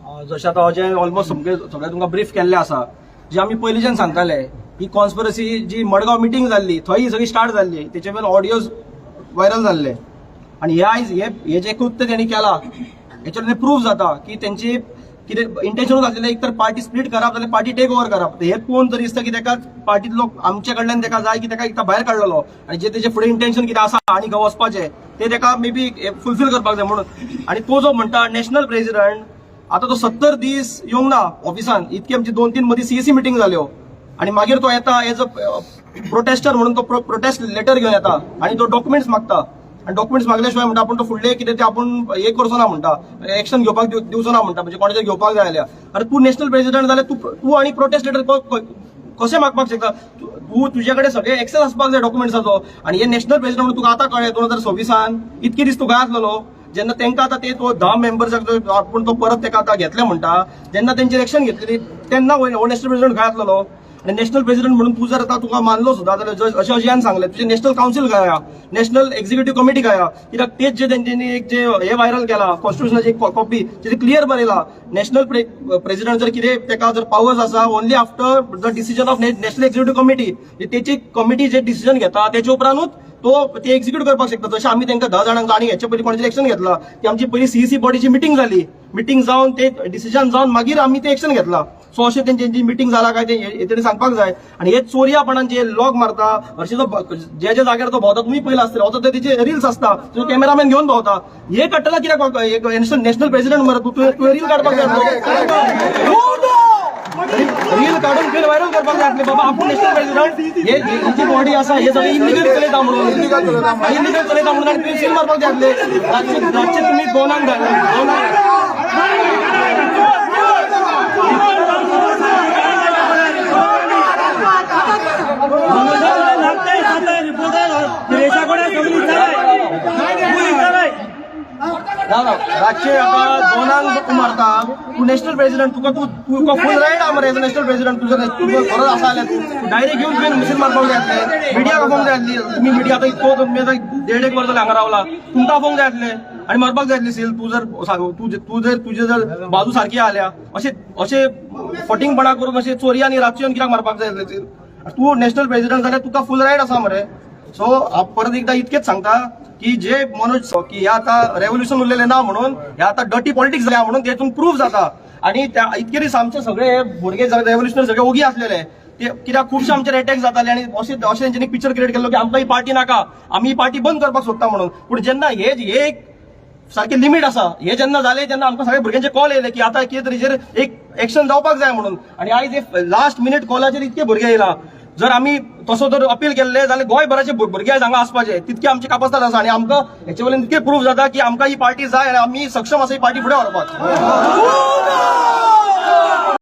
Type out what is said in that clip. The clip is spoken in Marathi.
जशें आतां अजय ऑलमोस्ट सगळे तुमकां ब्रीफ केल्लें आसा, जे आमी पयलींच्यान सांगताले ही कॉन्स्पिरसी जी मडगांव मिटींग जाल्ली थंय ही सगळी स्टार्ट जाल्ली, तेचे वेळेर ऑडियोज व्हायरल जाल्ले आनी हे जे कृत्य तेणी केला हेचेर प्रूफ जाता की तेंची कितें इंटेन्शन आसलेलें, एक तर पार्टी स्प्लीट करप जाल्यार पार्टी टेक ओव्हर करप. हे पळोवन तरी दिसता की तेका पार्टींतलो आमचे कडल्यान तेका जाय की तेका एकदा भायर काडलेलो आनी जे तेजे फुडें इंटेन्शन कितें आसा आनी खंय वचपाचें ते तेका मे बी फुलफील करपाक जाय म्हणून. आनी तो जो म्हणटा नॅशनल प्रेसिडंट, आता तो 70 दीस येवंक ना ऑफिसान, इतकी आमची 2-3 मदीं सीएसी मिटींग जाल्यो आनी मागीर तो येता एज अ प्रोटेस्टर म्हणून तो प्रोटेस्ट लेटर घेवन येता आनी तो डॉक्युमेंट्स मागता आनी डॉक्युमेंट्स मागल्या शिवाय म्हणटा आपूण तो फुडले कितें ते आपूण हे करचो ना म्हणटा, एक्शन घेवपाक दिवचो ना म्हणटा, म्हणजे कोणाचेर घेवपाक जाय जाल्यार. अरे तूं नॅशनल प्रेसिडंट जाल्यार तूं आनी प्रोटेस्ट लेटर कशें मागपाक शकता? तूं तुजे कडेन सगळे एक्सेस आसपाक जाय डॉक्युमेंट्साचो. आनी हे नॅशनल प्रेसिडंट म्हणून तुका आतां कळ्ळें 2026 इतके दीस तूं गोंयांत आसलेलो, जेन्ना तांकां आतां ते तो 10 मेंबर्साक आपूण तो परत ताका आतां घेतले म्हणटा, जेन्ना तेंचेर एक्शन घेतली तेन्ना हो नॅशनल प्रेसिडंट गोंयांत आसलेलो. आनी नॅशनल प्रेसिडंट म्हणून तूं जर आतां तुका मानलो सुद्दां जाल्यार अशें अजयान सांगलें तुजें नॅशनल कावन्सील गाया, नॅशनल एक्झिक्युटीव कमिटी गाया, कित्याक तेच जे तेंच्यांनी एक जे हे व्हायरल केला कॉन्स्टिट्युशनाची एक कॉपी जेचे क्लियर बरयला नॅशनल प्रेसिडंट जर कितें तेका जर पावर्स आसा only after the decision of national executive committee, तेची कमिटी जे डिसिजन घेता तेच्या उपरांतूच तो ते एक्झिक्यूट करपाक शकता. जशें आमी तांकां 10 जाणांक आनी हेच्या पयलीं कोणाचें एक्शन घेतला ती आमची पयली सीईसी बॉडीची मिटींग जाली, मिटींग जावन ते डिसिजन जावन मागीर आमी ते एक्शन घेतला. सो अशें तेंची मिटींग जाला काय ते तेणी सांगपाक जाय. आनी हे चोरयापणान जे लॉग मारता हरशीं जे जाग्यार तो भोंवता तुमी पयला आसतले वता तेचे रील्स आसता, तो कॅमेरामॅन घेवन भोंवता, हे काडटना कित्याक नॅशनल प्रेसिडंट मरे तूं रील काडपाक जाय, रील काढून फिर व्हायरल करपाक जाय बाबा आपूण नॅशनल प्रेसिडंट हे जी बॉडी आसा हे सगळे इलिगल चलयता म्हणून आनी तुवें सील मारपाक जाय रातचे तुमी दोनांक रातचे दोनांक मारता तू नॅशनल प्रेसिडंट, तुका फुल रायट आहा मरे नॅशनल प्रेसिडंट, तुजो खरोच आसा जाल्यार तूं डायरेक्ट घेवन तुवें मिसील मारपाक जाय आसलें, मिडिया आपोवंक जाय आसली. तुमी मिडिया आतां इतको तुमी आतां 1.5 वर्स जालें हांगा रावला, तुमकां आपोवंक जाय आसलें आनी मारपाक जाय आसली सील. तूं जर तुजे जर बाजू सारकी आल्या अशें फटिंगपणा करून अशें चोरयांनी रातचे कित्याक मारपाक जाय आसलें सील? तूं नॅशनल प्रेसिडंट जाल्यार तुका फुल रायट आसा मरे. सो हांव परत एकदा इतकेच सांगता की जे मनोज की हे आता रेव्होल्युशन उरलेले ना म्हणून हे आता डर्टी पॉलिटिक्स जाल्या म्हणून तेतून प्रूफ जाता. आणि इतके दीस आमचे सगळे भुरगे रेव्होल्युशनरी सगळे ओगी असलेले ते कित्याक खुबशे आमचे अटॅक जाताले आणि अशें तेंच्यांनी पिक्चर क्रिएट केल्लो की आमकां ही पार्टी नाका, आमी ही पार्टी बंद करपाक सोदता म्हणून. पूण जेन्ना हे एक सारखे लिमिट आसा हे जेन्ना जाले तेन्ना आमकां सगळ्या भुरग्यांचे कॉल येयले की आता कितें तरेचेर एक एक्शन जावपाक जाय म्हणून. आणि आयज लास्ट मिनिट कॉलाचेर इतके भुरगे येयला. जर आमी तसो जर अपील केल्ले जाल्यार गोंयभराचे भुरगे हांगा आसपाचे तितके आमची कापासीटी आसा. आनी आमकां हेचे वयल्यान इतके प्रूफ जाता की आमकां ही पार्टी जाय आनी आमी सक्षम आसा ही पार्टी फुडें व्हरपाक.